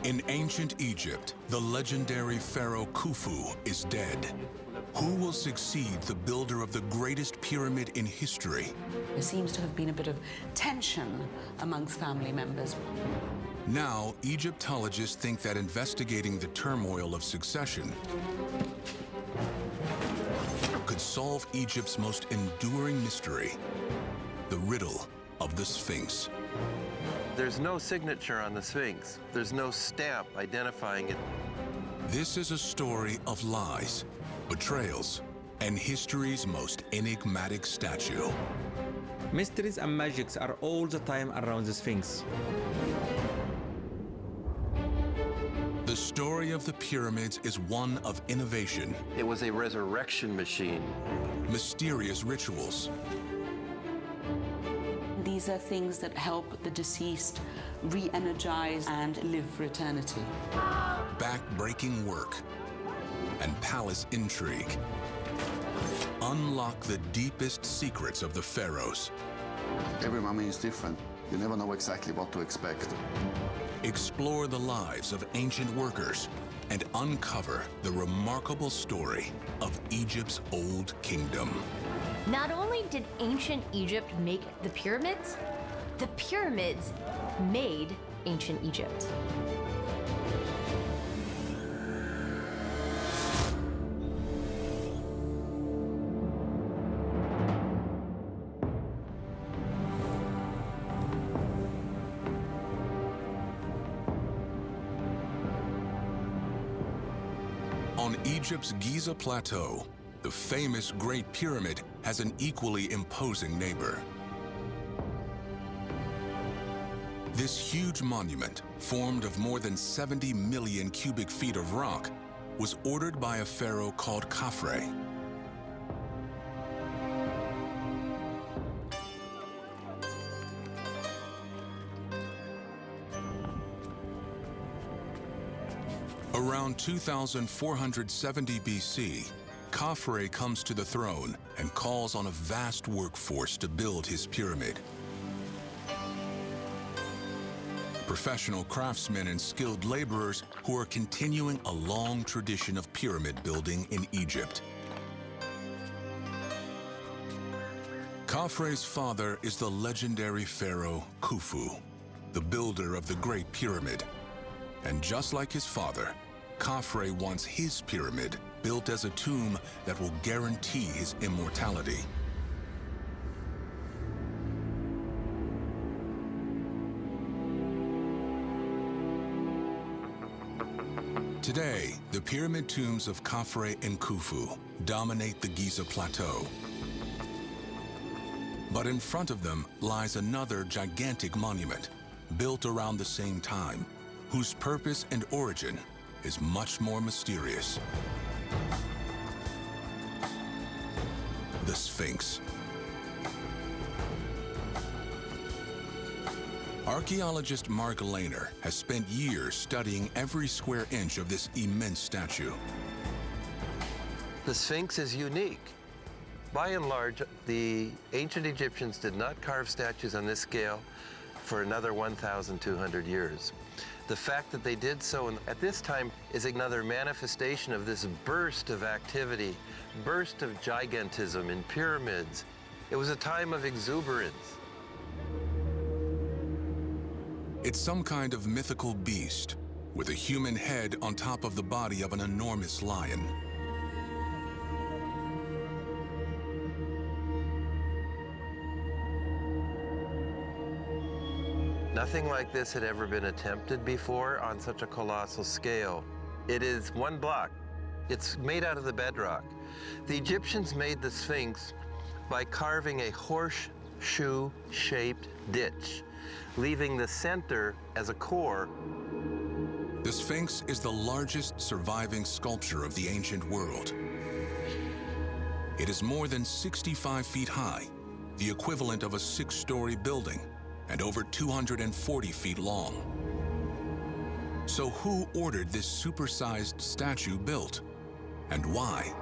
In ancient Egypt, the legendary pharaoh Khufu is dead. Who will succeed the builder of the greatest pyramid in history? There seems to have been a bit of tension amongst family members. Now, Egyptologists think that investigating the turmoil of succession could solve Egypt's most enduring mystery, the riddle of the Sphinx. There's no signature on the Sphinx. There's no stamp identifying it. This is a story of lies, betrayals, and history's most enigmatic statue. Mysteries and magics are all the time around the Sphinx. The story of the pyramids is one of innovation, It was a resurrection machine. mysterious rituals, These are things that help the deceased re-energize and live for eternity. back-breaking work, and palace intrigue. Unlock the deepest secrets of the pharaohs. Every mummy is different. You never know exactly what to expect. Explore the lives of ancient workers and uncover the remarkable story of Egypt's old kingdom. Not only did ancient Egypt make the pyramids made ancient Egypt. On Egypt's Giza Plateau, the famous Great Pyramid has an equally imposing neighbor. This huge monument, formed of more than 70 million cubic feet of rock, was ordered by a pharaoh called Khafre. Around 2470 BC, Khafre comes to the throne and calls on a vast workforce to build his pyramid. Professional craftsmen and skilled laborers who are continuing a long tradition of pyramid building in Egypt. Khafre's father is the legendary pharaoh Khufu, the builder of the Great Pyramid. And just like his father, Khafre wants his pyramid built as a tomb that will guarantee his immortality. Today, the pyramid tombs of Khafre and Khufu dominate the Giza Plateau. But in front of them lies another gigantic monument, built around the same time, whose purpose and origin is much more mysterious. The Sphinx. Archaeologist Mark Lehner has spent years studying every square inch of this immense statue. The Sphinx is unique. By and large, the ancient Egyptians did not carve statues on this scale for another 1,200 years. The fact that they did so at this time is another manifestation of this burst of activity, burst of gigantism in pyramids. It was a time of exuberance. It's some kind of mythical beast with a human head on top of the body of an enormous lion. Nothing like this had ever been attempted before on such a colossal scale. It is one block. It's made out of the bedrock. The Egyptians made the Sphinx by carving a horseshoe-shaped ditch, leaving the center as a core. The Sphinx is the largest surviving sculpture of the ancient world. It is more than 65 feet high, the equivalent of a 6-story building, and over 240 feet long. So who ordered this supersized statue built, and why?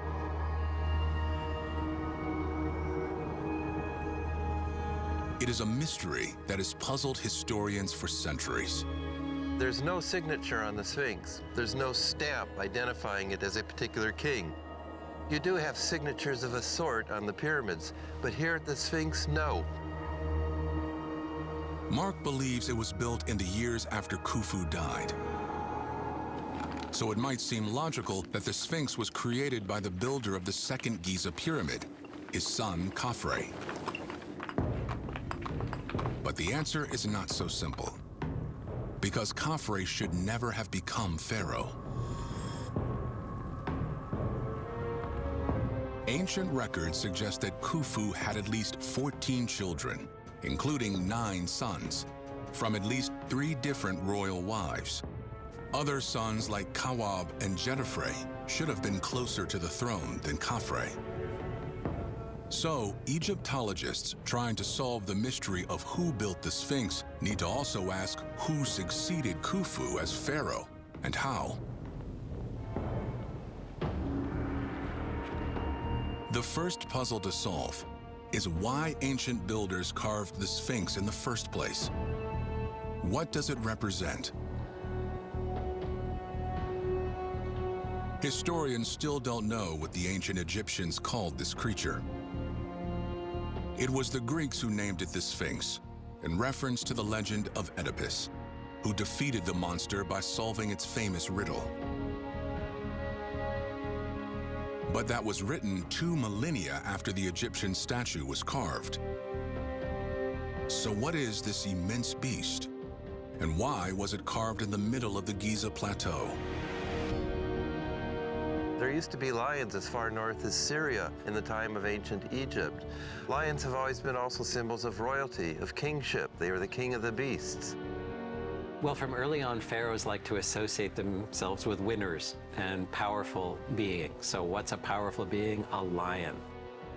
It is a mystery that has puzzled historians for centuries. There's no signature on the Sphinx. There's no stamp identifying it as a particular king. You do have signatures of a sort on the pyramids, but here at the Sphinx, no. Mark believes it was built in the years after Khufu died. So it might seem logical that the Sphinx was created by the builder of the second Giza pyramid, his son Khafre. But the answer is not so simple, because Khafre should never have become pharaoh. Ancient records suggest that Khufu had at least 14 children, including 9 sons, from at least 3 different royal wives. Other sons like Kawab and Jetafre should have been closer to the throne than Khafre. So, Egyptologists trying to solve the mystery of who built the Sphinx need to also ask who succeeded Khufu as pharaoh and how. The first puzzle to solve is why ancient builders carved the Sphinx in the first place. What does it represent? Historians still don't know what the ancient Egyptians called this creature. It was the Greeks who named it the Sphinx, in reference to the legend of Oedipus, who defeated the monster by solving its famous riddle. But that was written 2 millennia after the Egyptian statue was carved. So what is this immense beast? And why was it carved in the middle of the Giza Plateau? There used to be lions as far north as Syria in the time of ancient Egypt. Lions have always been also symbols of royalty, of kingship. They were the king of the beasts. Well, from early on, pharaohs like to associate themselves with winners and powerful beings. So what's a powerful being? A lion.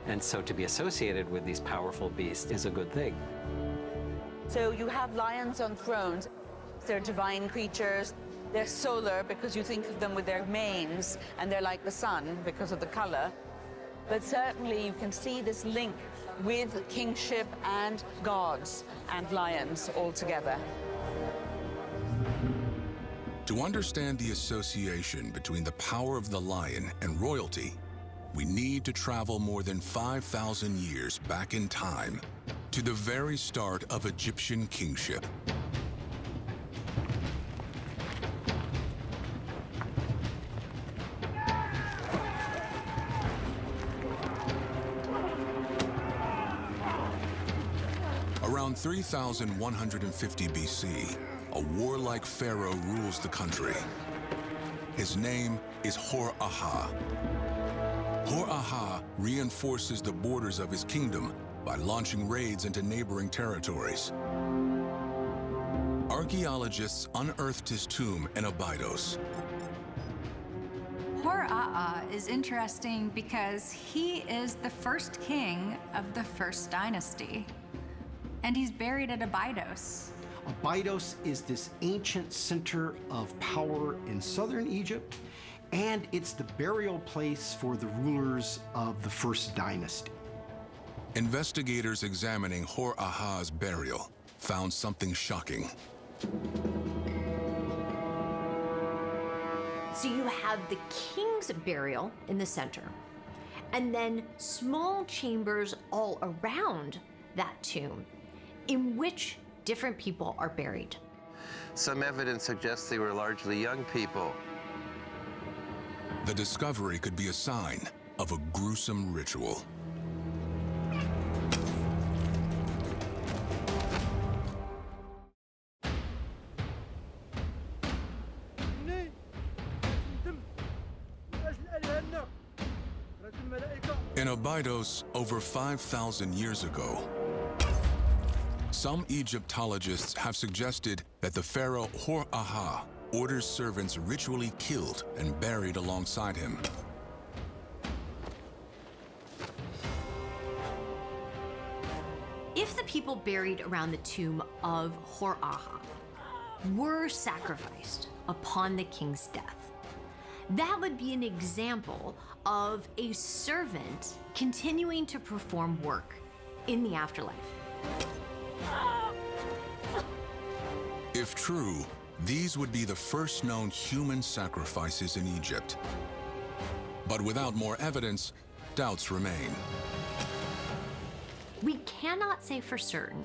And so to be associated with these powerful beasts is a good thing. So you have lions on thrones. They're divine creatures. They're solar because you think of them with their manes, and they're like the sun because of the color. But certainly you can see this link with kingship and gods and lions all together. To understand the association between the power of the lion and royalty, we need to travel more than 5,000 years back in time to the very start of Egyptian kingship. Around 3,150 BC, a warlike pharaoh rules the country. His name is Hor-Aha. Hor-Aha reinforces the borders of his kingdom by launching raids into neighboring territories. Archaeologists unearthed his tomb in Abydos. Hor-Aha is interesting because he is the first king of the first dynasty, and he's buried at Abydos. Abydos is this ancient center of power in southern Egypt, and it's the burial place for the rulers of the first dynasty. Investigators examining Hor-Aha's burial found something shocking. So you have the king's burial in the center, and then small chambers all around that tomb in which different people are buried. Some evidence suggests they were largely young people. The discovery could be a sign of a gruesome ritual. In Abydos, over 5,000 years ago, some Egyptologists have suggested that the pharaoh Hor-Aha orders servants ritually killed and buried alongside him. If the people buried around the tomb of Hor-Aha were sacrificed upon the king's death, that would be an example of a servant continuing to perform work in the afterlife. If true, These would be the first known human sacrifices in Egypt. But without more evidence, doubts remain. We cannot say for certain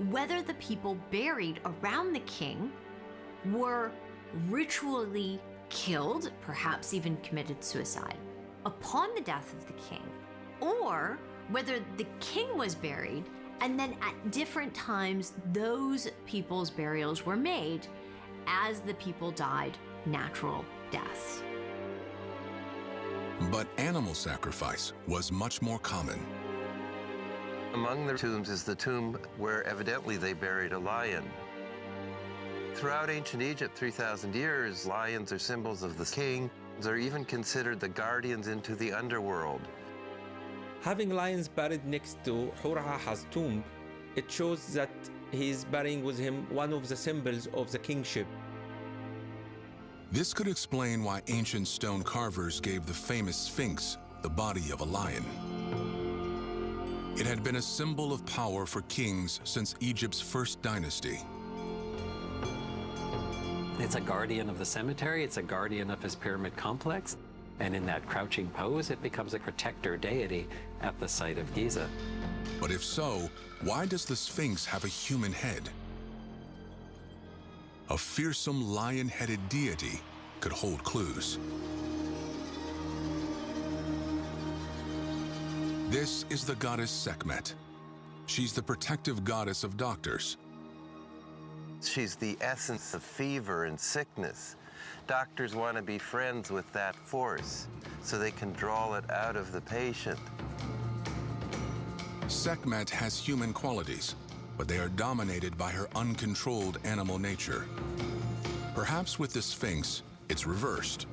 whether the people buried around the king were ritually killed, perhaps even committed suicide, upon the death of the king, or whether the king was buried and then at different times those people's burials were made as the people died natural deaths. But animal sacrifice was much more common. Among the tombs is the tomb where evidently they buried a lion. Throughout ancient Egypt, 3,000 years, lions are symbols of the king. They're even considered the guardians into the underworld. Having lions buried next to Hur-Haha's tomb, it shows that he is burying with him one of the symbols of the kingship. This could explain why ancient stone carvers gave the famous Sphinx the body of a lion. It had been a symbol of power for kings since Egypt's first dynasty. It's a guardian of the cemetery, it's a guardian of his pyramid complex, and in that crouching pose, it becomes a protector deity at the site of Giza. But if so, why does the Sphinx have a human head? A fearsome lion-headed deity could hold clues. This is the goddess Sekhmet. She's the protective goddess of doctors. She's the essence of fever and sickness. Doctors want to be friends with that force so they can draw it out of the patient. Sekhmet has human qualities, but they are dominated by her uncontrolled animal nature. Perhaps with the Sphinx, it's reversed.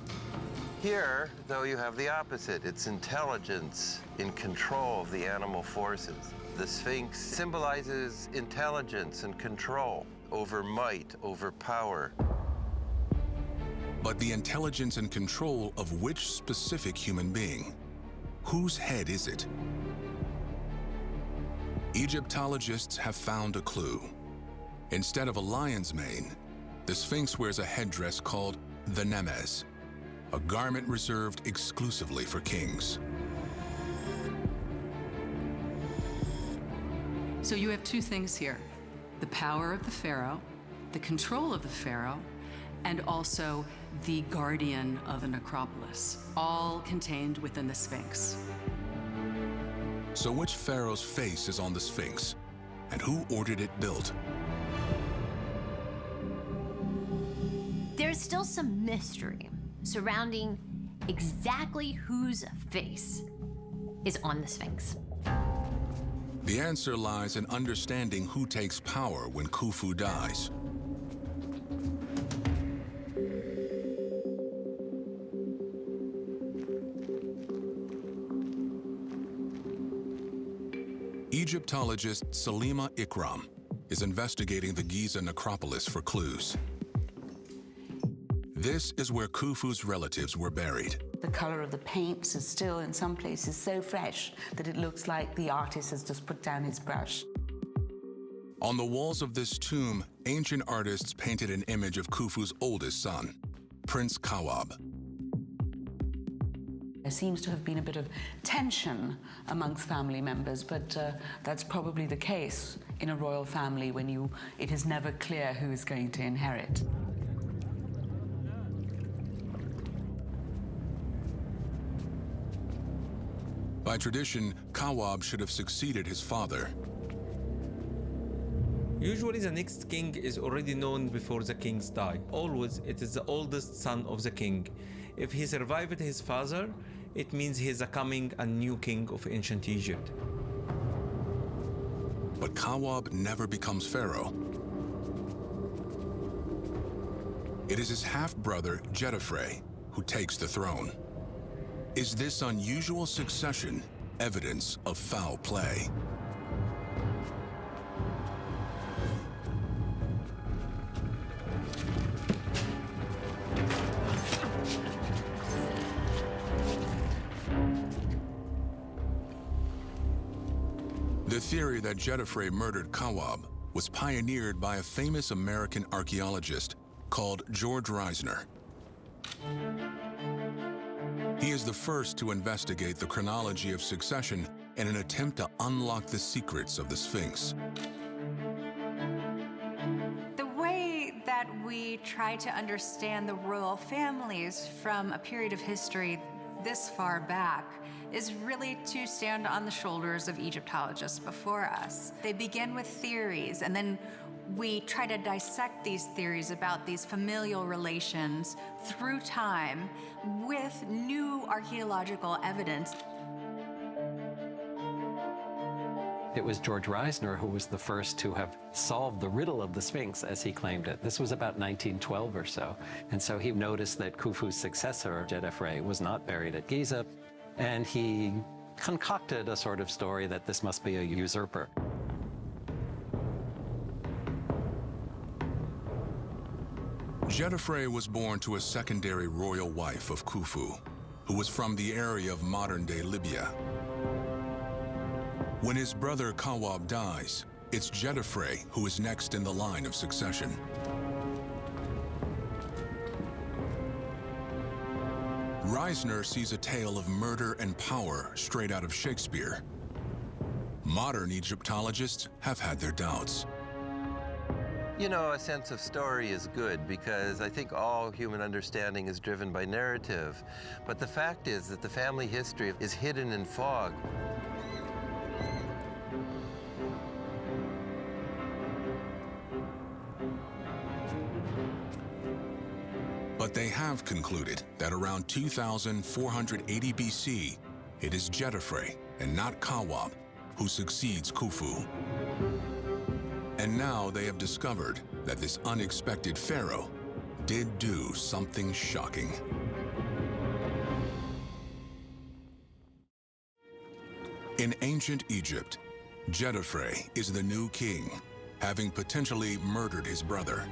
Here, though, you have the opposite. It's intelligence in control of the animal forces. The Sphinx symbolizes intelligence and control over might, over power. But the intelligence and control of which specific human being? Whose head is it? Egyptologists have found a clue. Instead of a lion's mane, the Sphinx wears a headdress called the Nemes, a garment reserved exclusively for kings. So you have two things here: the power of the pharaoh, the control of the pharaoh, and also the guardian of the necropolis, all contained within the Sphinx. So which pharaoh's face is on the Sphinx, and who ordered it built? There's still some mystery surrounding exactly whose face is on the Sphinx. The answer lies in understanding who takes power when Khufu dies. Egyptologist Salima Ikram is investigating the Giza necropolis for clues. This is where Khufu's relatives were buried. The color of the paints is still, in some places, so fresh that it looks like the artist has just put down his brush. On the walls of this tomb, ancient artists painted an image of Khufu's oldest son, Prince Kawab. There seems to have been a bit of tension amongst family members, but that's probably the case in a royal family when it is never clear who is going to inherit. By tradition, Kawab should have succeeded his father. Usually the next king is already known before the kings die. Always it is the oldest son of the king. If he survived his father, it means he is becoming a new king of ancient Egypt. But Kawab never becomes pharaoh. It is his half-brother, Jedefre, who takes the throne. Is this unusual succession evidence of foul play? The theory that Jedefre murdered Kawab was pioneered by a famous American archaeologist, called George Reisner. He is the first to investigate the chronology of succession in an attempt to unlock the secrets of the Sphinx. The way that we try to understand the royal families from a period of history this far back is really to stand on the shoulders of Egyptologists before us. They begin with theories, and then we try to dissect these theories about these familial relations through time with new archaeological evidence. It was George Reisner who was the first to have solved the riddle of the Sphinx, as he claimed it. This was about 1912 or so. And so he noticed that Khufu's successor, Djedefre, was not buried at Giza, and he concocted a sort of story that this must be a usurper. Djedefre was born to a secondary royal wife of Khufu, who was from the area of modern-day Libya. When his brother Kawab dies, it's Djedefre who is next in the line of succession. Reisner sees a tale of murder and power straight out of Shakespeare. Modern Egyptologists have had their doubts. You know, a sense of story is good because I think all human understanding is driven by narrative. But the fact is that the family history is hidden in fog. But they have concluded that around 2480 BC, it is Djedefre and not Kawab who succeeds Khufu. And now they have discovered that this unexpected pharaoh did do something shocking. In ancient Egypt, Djedefre is the new king, having potentially murdered his brother.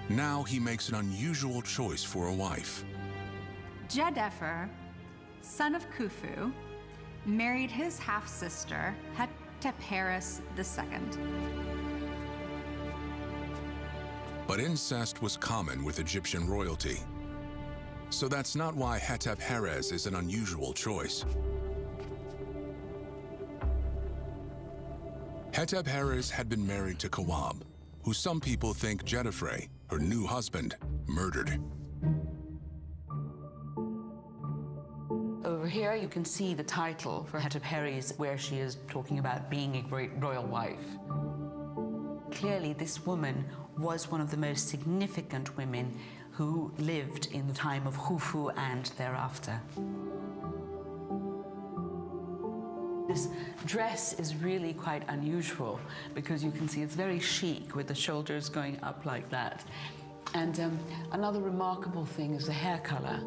Now he makes an unusual choice for a wife. Djedefre, son of Khufu, married his half-sister, Hetepheres II. But incest was common with Egyptian royalty. So that's not why Hetepheres is an unusual choice. Hetepheres had been married to Kawab, who some people think Djedefre, her new husband, murdered. Over here you can see the title for Hetepheres, where she is talking about being a great royal wife. Clearly this woman was one of the most significant women who lived in the time of Khufu and thereafter. This dress is really quite unusual because you can see it's very chic with the shoulders going up like that. And another remarkable thing is the hair color.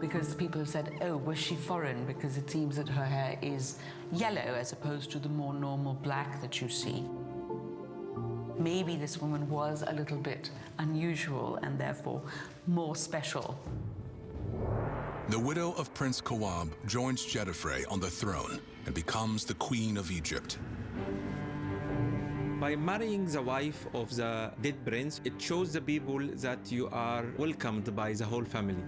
Because people have said, oh, was she foreign? Because it seems that her hair is yellow as opposed to the more normal black that you see. Maybe this woman was a little bit unusual and therefore more special. The widow of Prince Kawab joins Djedefre on the throne and becomes the Queen of Egypt. By marrying the wife of the dead prince, it shows the people that you are welcomed by the whole family.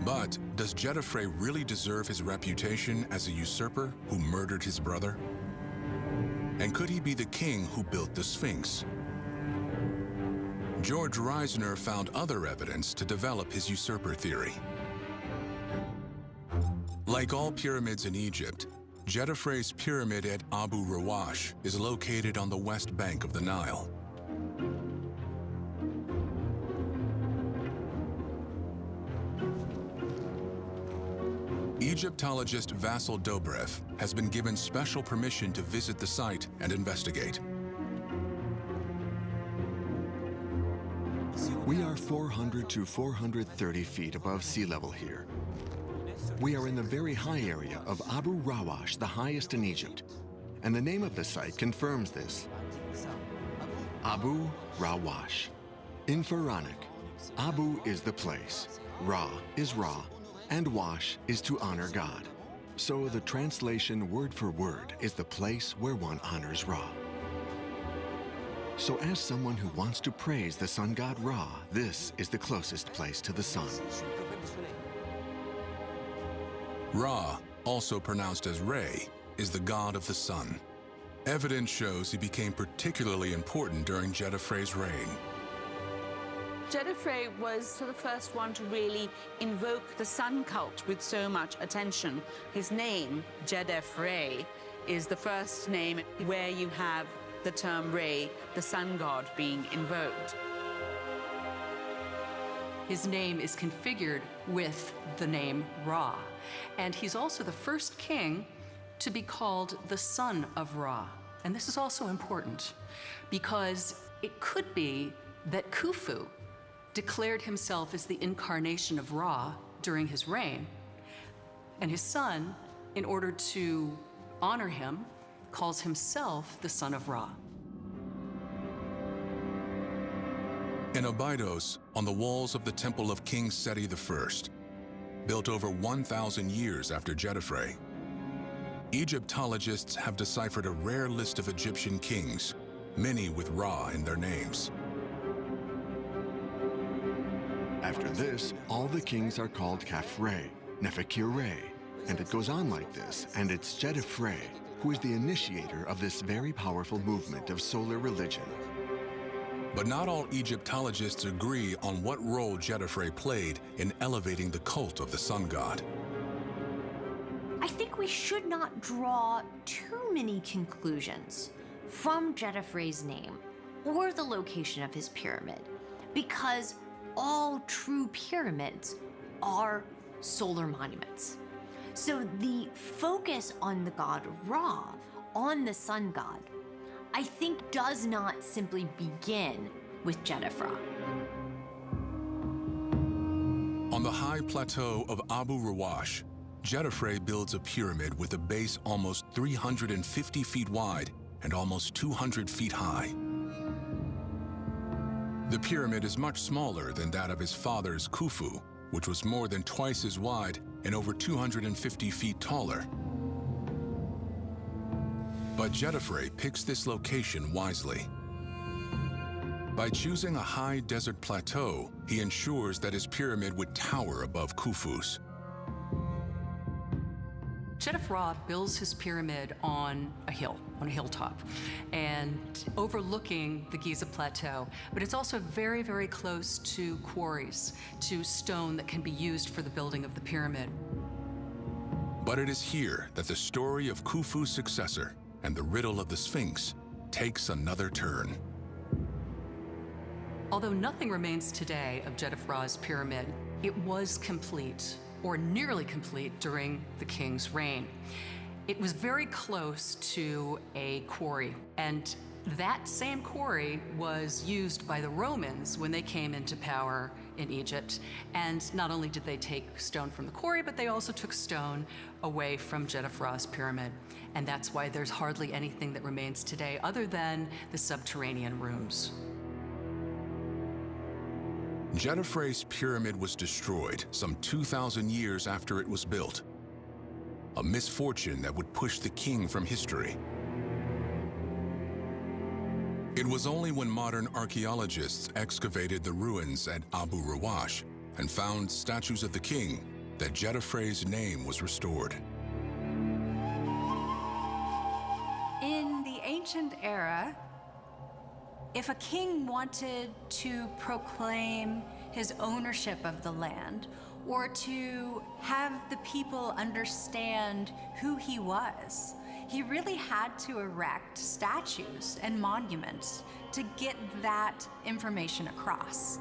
But does Djedefre really deserve his reputation as a usurper who murdered his brother? And could he be the king who built the Sphinx? George Reisner found other evidence to develop his usurper theory. Like all pyramids in Egypt, Djedefre's pyramid at Abu Rawash is located on the west bank of the Nile. Egyptologist Vasil Dobrev has been given special permission to visit the site and investigate. We are 400 to 430 feet above sea level here. We are in the very high area of Abu Rawash, the highest in Egypt, and the name of the site confirms this. Abu Rawash. In Pharaonic, Abu is the place, Ra is Ra, and Wash is to honor God. So the translation word for word is the place where one honors Ra. So as someone who wants to praise the sun god Ra, this is the closest place to the sun. Ra, also pronounced as Re, is the god of the sun. Evidence shows he became particularly important during Jedefre's reign. Jedefre was the first one to really invoke the sun cult with so much attention. His name, Jedefre, is the first name where you have the term Re, the sun god, being invoked. His name is configured with the name Ra, and he's also the first king to be called the son of Ra. And this is also important because it could be that Khufu declared himself as the incarnation of Ra during his reign, and his son, in order to honor him, calls himself the son of Ra. In Abydos, on the walls of the temple of King Seti I, built over 1,000 years after Jedefre, Egyptologists have deciphered a rare list of Egyptian kings, many with Ra in their names. After this, all the kings are called Khafre, Neferkire, and it goes on like this, and it's Jedefre who is the initiator of this very powerful movement of solar religion. But not all Egyptologists agree on what role Jedefre played in elevating the cult of the sun god. I think we should not draw too many conclusions from Jedefre's name or the location of his pyramid, because all true pyramids are solar monuments. So the focus on the god Ra, on the sun god, I think does not simply begin with Jedefre. On the high plateau of Abu Rawash, Jedefre builds a pyramid with a base almost 350 feet wide and almost 200 feet high. The pyramid is much smaller than that of his father's Khufu, which was more than twice as wide and over 250 feet taller. But Jedefre picks this location wisely. By choosing a high desert plateau, he ensures that his pyramid would tower above Khufu's. Jedefre builds his pyramid on a hill, on a hilltop, and overlooking the Giza Plateau. But it's also very, very close to quarries, to stone that can be used for the building of the pyramid. But it is here that the story of Khufu's successor and the riddle of the Sphinx takes another turn. Although nothing remains today of Jedefre's pyramid, it was complete, or nearly complete, during the king's reign. It was very close to a quarry, and that same quarry was used by the Romans when they came into power in Egypt. And not only did they take stone from the quarry, but they also took stone away from Jedefre's pyramid. And that's why there's hardly anything that remains today other than the subterranean rooms. Jedefre's pyramid was destroyed some 2,000 years after it was built. A misfortune that would push the king from history. It was only when modern archaeologists excavated the ruins at Abu Rawash and found statues of the king that Jedefre's name was restored. In the ancient era, if a king wanted to proclaim his ownership of the land, or to have the people understand who he was, he really had to erect statues and monuments to get that information across.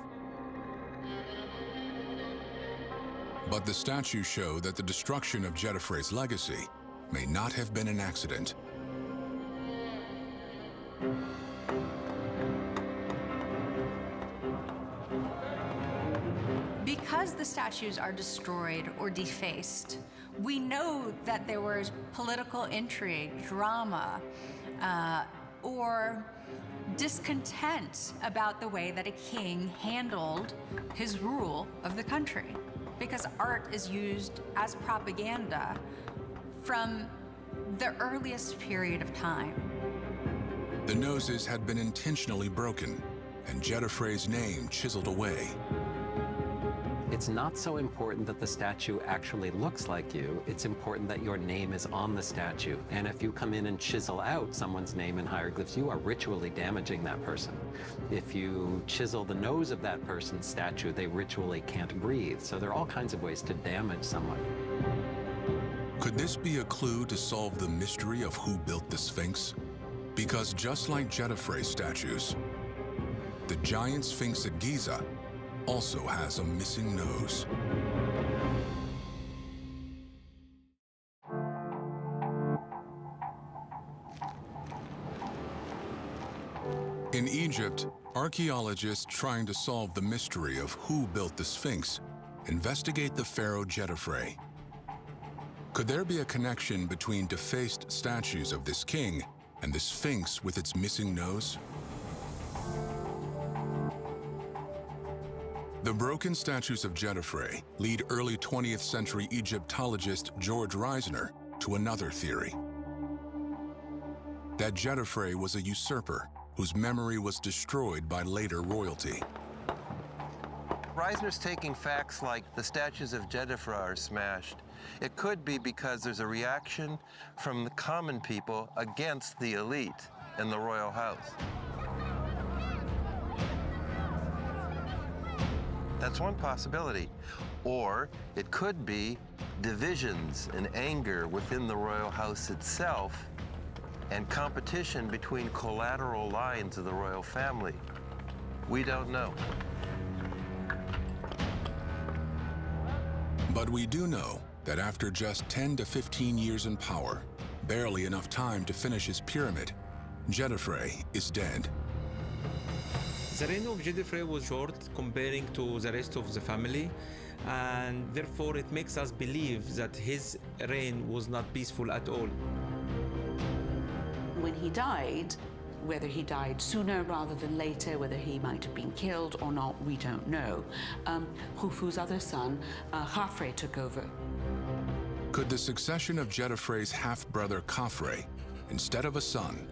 But the statues show that the destruction of Jedefre's legacy may not have been an accident. Because the statues are destroyed or defaced, we know that there was political intrigue, drama, or discontent about the way that a king handled his rule of the country, because art is used as propaganda from the earliest period of time. The noses had been intentionally broken and Jedefre's name chiseled away. It's not so important that the statue actually looks like you. It's important that your name is on the statue. And if you come in and chisel out someone's name in hieroglyphs, you are ritually damaging that person. If you chisel the nose of that person's statue, they ritually can't breathe. So there are all kinds of ways to damage someone. Could this be a clue to solve the mystery of who built the Sphinx? Because just like Jedefre's statues, the giant Sphinx at Giza also has a missing nose. In Egypt, archaeologists trying to solve the mystery of who built the Sphinx investigate the pharaoh Jedefre. Could there be a connection between defaced statues of this king and the Sphinx with its missing nose? The broken statues of Jedefre lead early 20th century Egyptologist George Reisner to another theory. That Jedefre was a usurper whose memory was destroyed by later royalty. Reisner's taking facts like the statues of Jedefre are smashed. It could be because there's a reaction from the common people against the elite and the royal house. That's one possibility. Or it could be divisions and anger within the royal house itself and competition between collateral lines of the royal family. We don't know. But we do know that after just 10 to 15 years in power, barely enough time to finish his pyramid, Jedefre is dead. The reign of Jedefre was short comparing to the rest of the family, and therefore it makes us believe that his reign was not peaceful at all. When he died, whether he died sooner rather than later, whether he might have been killed or not, we don't know. Khufu's other son, Khafre, took over. Could the succession of Jedefre's half-brother Khafre, instead of a son,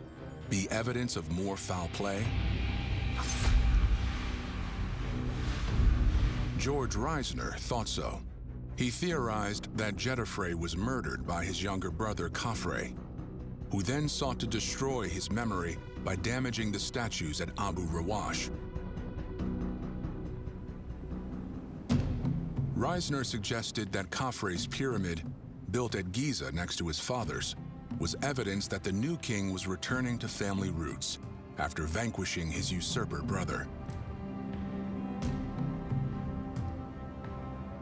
be evidence of more foul play? George Reisner thought so. He theorized that Jedefre was murdered by his younger brother Khafre, who then sought to destroy his memory by damaging the statues at Abu Rawash. Reisner suggested that Khafre's pyramid, built at Giza next to his father's, was evidence that the new king was returning to family roots after vanquishing his usurper brother.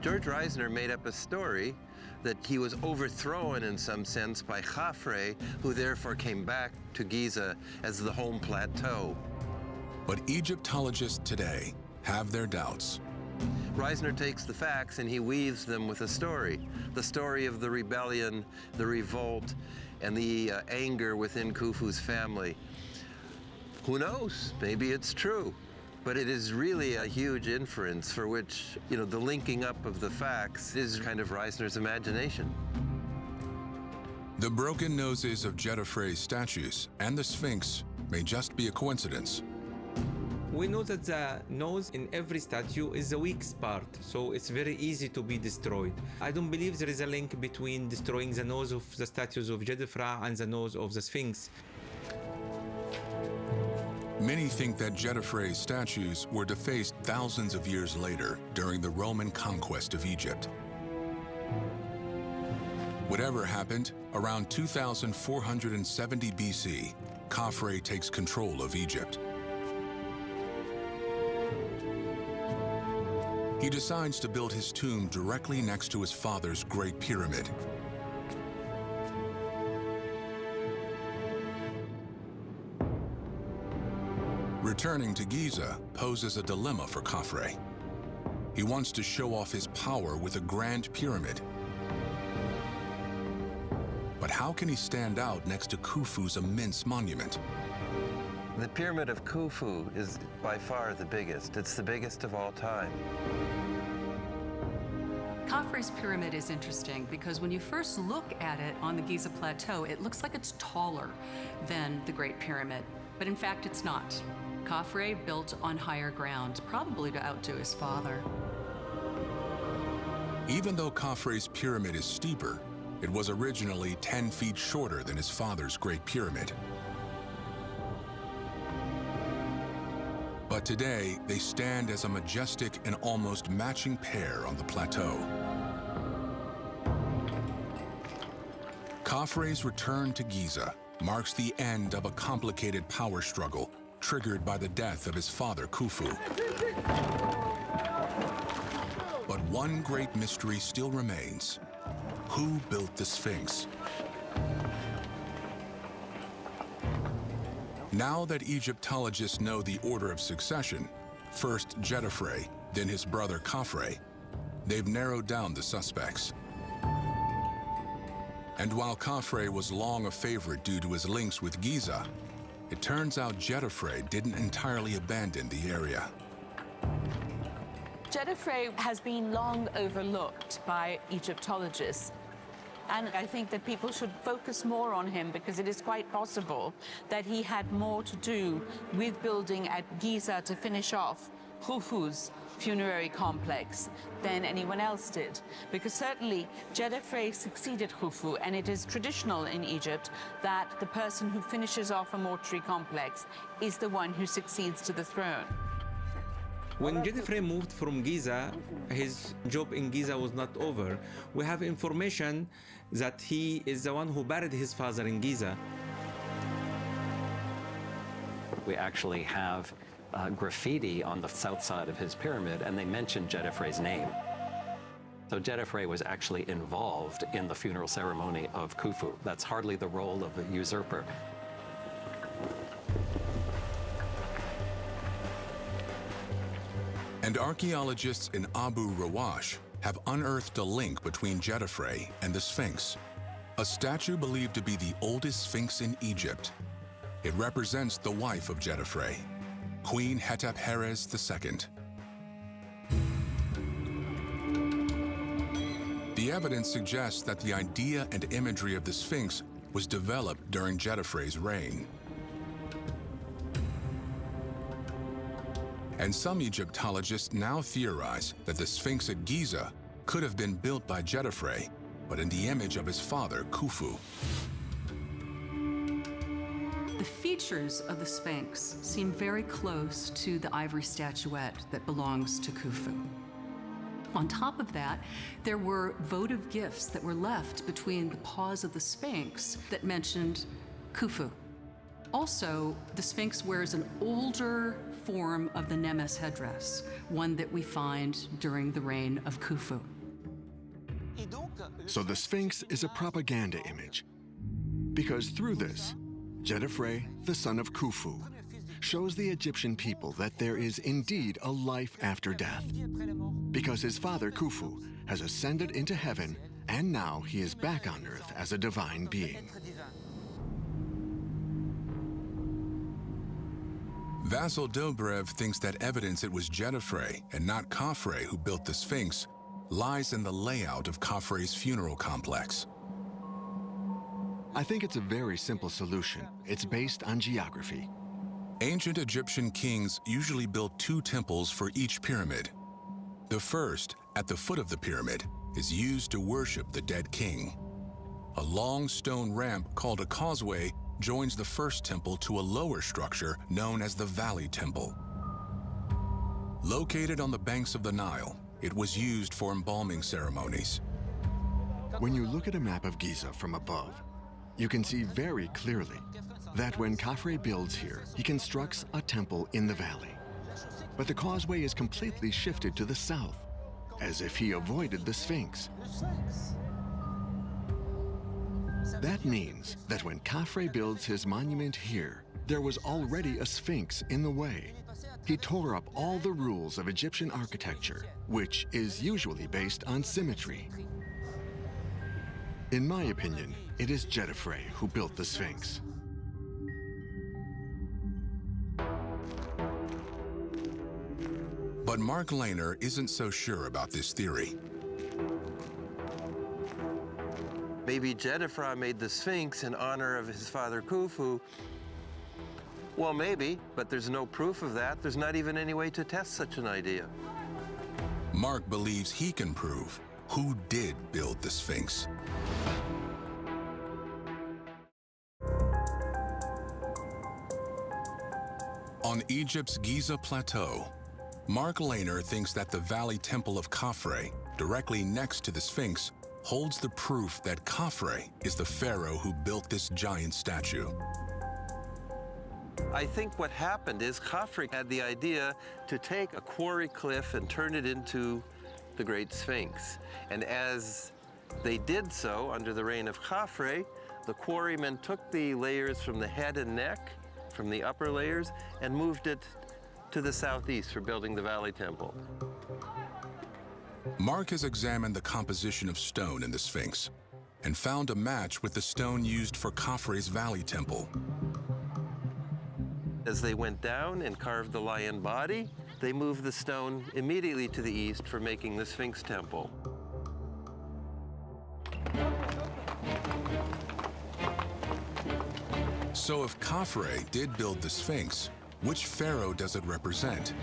George Reisner made up a story that he was overthrown in some sense by Khafre, who therefore came back to Giza as the home plateau. But Egyptologists today have their doubts. Reisner takes the facts and he weaves them with a story. The story of the rebellion, the revolt, and the anger within Khufu's family. Who knows? Maybe it's true. But it is really a huge inference for which, the linking up of the facts is kind of Reisner's imagination. The broken noses of Jedefre's statues and the Sphinx may just be a coincidence. We know that the nose in every statue is the weakest part, so it's very easy to be destroyed. I don't believe there is a link between destroying the nose of the statues of Jedefre and the nose of the Sphinx. Many think that Jedefre's statues were defaced thousands of years later during the Roman conquest of Egypt. Whatever happened, around 2470 BC, Khafre takes control of Egypt. He decides to build his tomb directly next to his father's Great Pyramid. Returning to Giza poses a dilemma for Khafre. He wants to show off his power with a grand pyramid. But how can he stand out next to Khufu's immense monument? The Pyramid of Khufu is by far the biggest. It's the biggest of all time. Khafre's pyramid is interesting because when you first look at it on the Giza Plateau, it looks like it's taller than the Great Pyramid. But in fact, it's not. Khafre built on higher ground, probably to outdo his father. Even though Khafre's pyramid is steeper, it was originally 10 feet shorter than his father's Great Pyramid. But today, they stand as a majestic and almost matching pair on the plateau. Khafre's return to Giza marks the end of a complicated power struggle triggered by the death of his father, Khufu. But one great mystery still remains. Who built the Sphinx? Now that Egyptologists know the order of succession, first Djedefre, then his brother Khafre, they've narrowed down the suspects. And while Khafre was long a favorite due to his links with Giza, it turns out Djedefre didn't entirely abandon the area. Djedefre has been long overlooked by Egyptologists. And I think that people should focus more on him because it is quite possible that he had more to do with building at Giza to finish off Khufu's funerary complex than anyone else did. Because certainly Djedefre succeeded Khufu, and it is traditional in Egypt that the person who finishes off a mortuary complex is the one who succeeds to the throne. When Djedefre moved from Giza, his job in Giza was not over. We have information that he is the one who buried his father in Giza. We actually have graffiti on the south side of his pyramid, and they mention Djedefre's name. So Djedefre was actually involved in the funeral ceremony of Khufu. That's hardly the role of a usurper. And archaeologists in Abu Rawash have unearthed a link between Djedefre and the Sphinx, a statue believed to be the oldest Sphinx in Egypt. It represents the wife of Djedefre, Queen Hetepheres II. The evidence suggests that the idea and imagery of the Sphinx was developed during Djedefre's reign. And some Egyptologists now theorize that the Sphinx at Giza could have been built by Djedefre, but in the image of his father, Khufu. The features of the Sphinx seem very close to the ivory statuette that belongs to Khufu. On top of that, there were votive gifts that were left between the paws of the Sphinx that mentioned Khufu. Also, the Sphinx wears an older form of the Nemes headdress, one that we find during the reign of Khufu. So the Sphinx is a propaganda image. Because through this, Djedefre, the son of Khufu, shows the Egyptian people that there is indeed a life after death. Because his father, Khufu, has ascended into heaven, and now he is back on earth as a divine being. Vasil Dobrev thinks that evidence it was Djedefre and not Khafre who built the Sphinx lies in the layout of Khafre's funeral complex. I think it's a very simple solution. It's based on geography. Ancient Egyptian kings usually built two temples for each pyramid. The first, at the foot of the pyramid, is used to worship the dead king. A long stone ramp called a causeway joins the first temple to a lower structure known as the Valley Temple. Located on the banks of the Nile, it was used for embalming ceremonies. When you look at a map of Giza from above, you can see very clearly that when Khafre builds here, he constructs a temple in the valley. But the causeway is completely shifted to the south, as if he avoided the Sphinx. That means that when Khafre builds his monument here, there was already a Sphinx in the way. He tore up all the rules of Egyptian architecture, which is usually based on symmetry. In my opinion, it is Djedefre who built the Sphinx. But Mark Lehner isn't so sure about this theory. Maybe Djedefre made the Sphinx in honor of his father Khufu, Well, maybe, but there's no proof of that. There's not even any way to test such an idea. Mark believes he can prove who did build the Sphinx. On Egypt's Giza Plateau, Mark Lehner thinks that the Valley Temple of Khafre, directly next to the Sphinx, holds the proof that Khafre is the pharaoh who built this giant statue. I think what happened is Khafre had the idea to take a quarry cliff and turn it into the Great Sphinx. And as they did so under the reign of Khafre, the quarrymen took the layers from the head and neck, from the upper layers, and moved it to the southeast for building the Valley Temple. Mark has examined the composition of stone in the Sphinx and found a match with the stone used for Khafre's Valley Temple. As they went down and carved the lion body, they moved the stone immediately to the east for making the Sphinx Temple. So if Khafre did build the Sphinx, which pharaoh does it represent?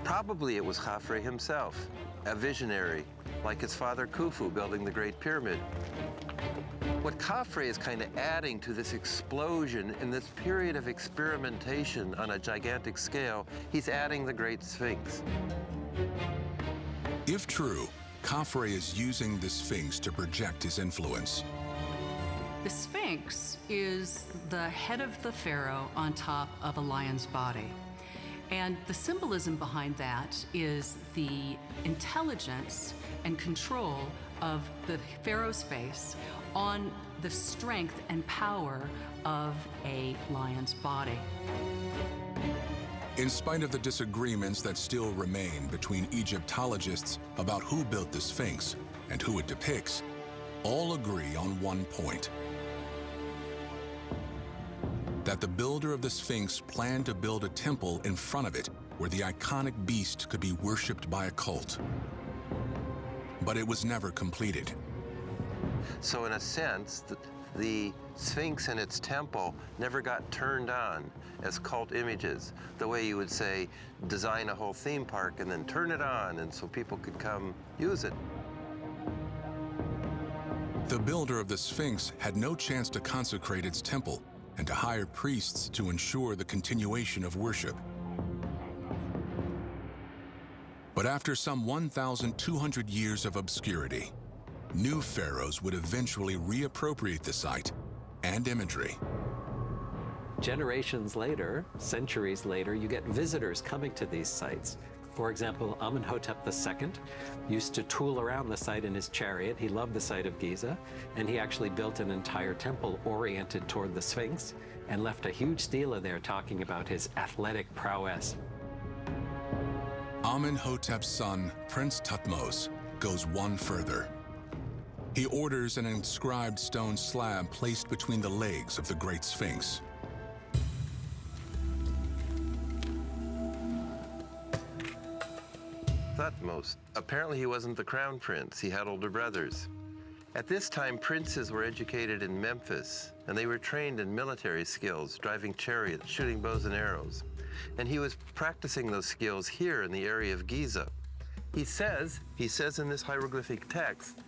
Probably it was Khafre himself, a visionary, like his father Khufu building the Great Pyramid. What Khafre is kind of adding to this explosion in this period of experimentation on a gigantic scale, he's adding the Great Sphinx. If true, Khafre is using the Sphinx to project his influence. The Sphinx is the head of the pharaoh on top of a lion's body. And the symbolism behind that is the intelligence and control of the pharaoh's face on the strength and power of a lion's body. In spite of the disagreements that still remain between Egyptologists about who built the Sphinx and who it depicts, all agree on one point: that the builder of the Sphinx planned to build a temple in front of it where the iconic beast could be worshipped by a cult. But it was never completed. So in a sense, the Sphinx and its temple never got turned on as cult images, the way you would say, design a whole theme park and then turn it on and so people could come use it. The builder of the Sphinx had no chance to consecrate its temple and to hire priests to ensure the continuation of worship. But after some 1,200 years of obscurity, new pharaohs would eventually reappropriate the site and imagery. Generations later, centuries later, you get visitors coming to these sites. For example, Amenhotep II used to tool around the site in his chariot. He loved the site of Giza, and he actually built an entire temple oriented toward the Sphinx and left a huge stela there talking about his athletic prowess. Amenhotep's son, Prince Thutmose, goes one further. He orders an inscribed stone slab placed between the legs of the Great Sphinx. Thutmose. Apparently he wasn't the crown prince. He had older brothers. At this time, princes were educated in Memphis, and they were trained in military skills, driving chariots, shooting bows and arrows. And he was practicing those skills here in the area of Giza. He says in this hieroglyphic text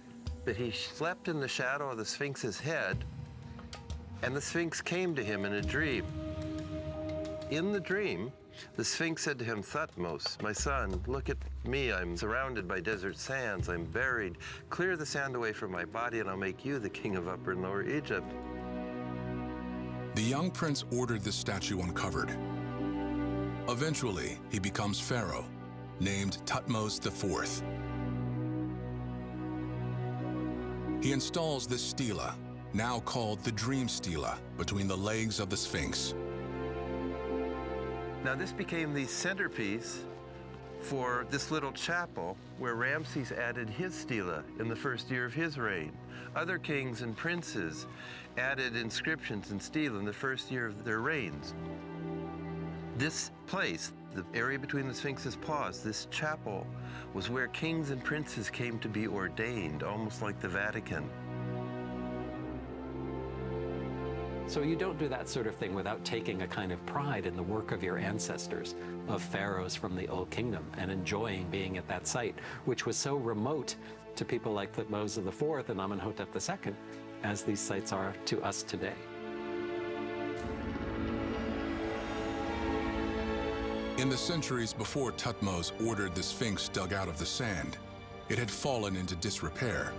that he slept in the shadow of the Sphinx's head, and the Sphinx came to him in a dream. In the dream, the Sphinx said to him, "Thutmose, my son, look at me. I'm surrounded by desert sands. I'm buried. Clear the sand away from my body, and I'll make you the king of Upper and Lower Egypt." The young prince ordered the statue uncovered. Eventually, he becomes pharaoh, named Thutmose IV. He installs this stela, now called the Dream Stela, between the legs of the Sphinx. Now this became the centerpiece for this little chapel where Ramses added his stela in the first year of his reign. Other kings and princes added inscriptions and stela in the first year of their reigns. This place, the area between the Sphinx's paws, this chapel, was where kings and princes came to be ordained, almost like the Vatican. So you don't do that sort of thing without taking a kind of pride in the work of your ancestors, of pharaohs from the Old Kingdom, and enjoying being at that site, which was so remote to people like Thutmose IV and Amenhotep II, as these sites are to us today. In the centuries before Thutmose ordered the Sphinx dug out of the sand, it had fallen into disrepair.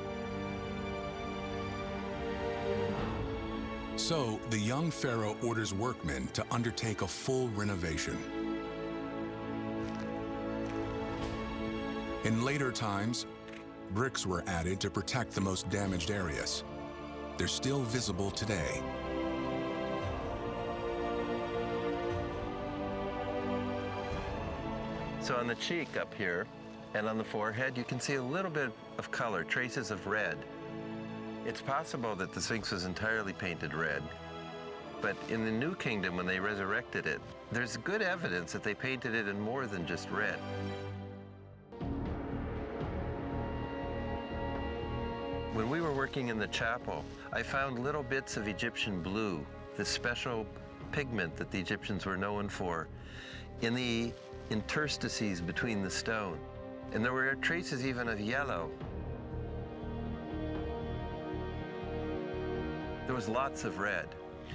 So, the young pharaoh orders workmen to undertake a full renovation. In later times, bricks were added to protect the most damaged areas. They're still visible today. So on the cheek up here and on the forehead, you can see a little bit of color, traces of red. It's possible that the Sphinx was entirely painted red, but in the New Kingdom, when they resurrected it, there's good evidence that they painted it in more than just red. When we were working in the chapel, I found little bits of Egyptian blue, this special pigment that the Egyptians were known for, in the interstices between the stone. And there were traces even of yellow. There was lots of red.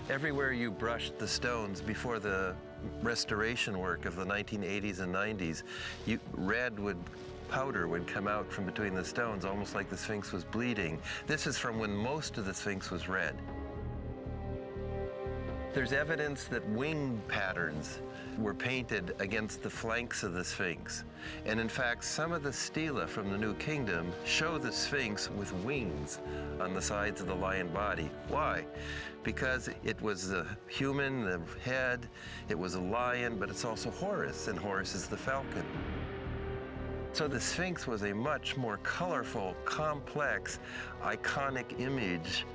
Everywhere you brushed the stones before the restoration work of the 1980s and 90s, powder would come out from between the stones, almost like the Sphinx was bleeding. This is from when most of the Sphinx was red. There's evidence that wing patterns were painted against the flanks of the Sphinx. And in fact, some of the stela from the New Kingdom show the Sphinx with wings on the sides of the lion body. Why? Because it was a human, the head, it was a lion, but it's also Horus, and Horus is the falcon. So the Sphinx was a much more colorful, complex, iconic image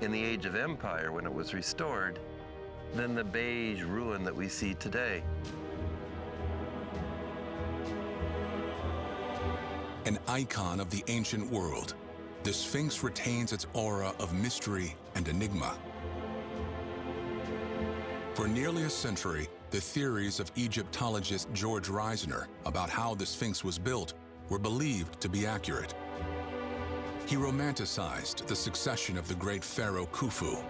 in the Age of Empire when it was restored than the beige ruin that we see today. An icon of the ancient world, the Sphinx retains its aura of mystery and enigma. For nearly a century, the theories of Egyptologist George Reisner about how the Sphinx was built were believed to be accurate. He romanticized the succession of the great pharaoh Khufu,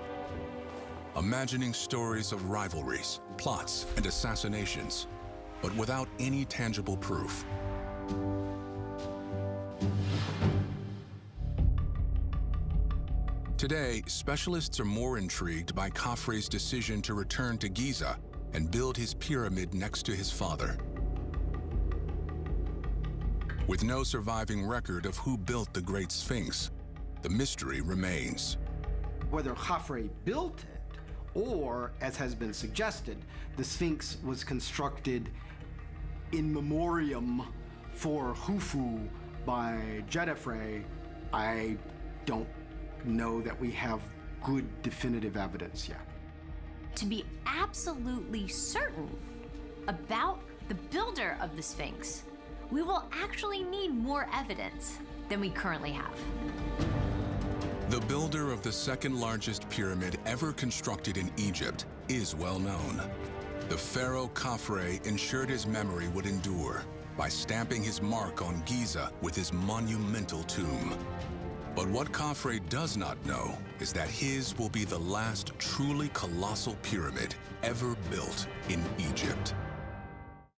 imagining stories of rivalries, plots, and assassinations, but without any tangible proof. Today, specialists are more intrigued by Khafre's decision to return to Giza and build his pyramid next to his father. With no surviving record of who built the Great Sphinx, the mystery remains. Whether Khafre built it, or, as has been suggested, the Sphinx was constructed in memoriam for Khufu by Djedefre, I don't know that we have good definitive evidence yet. To be absolutely certain about the builder of the Sphinx, we will actually need more evidence than we currently have. The builder of the second largest pyramid ever constructed in Egypt is well known. The pharaoh Khafre ensured his memory would endure by stamping his mark on Giza with his monumental tomb. But what Khafre does not know is that his will be the last truly colossal pyramid ever built in Egypt.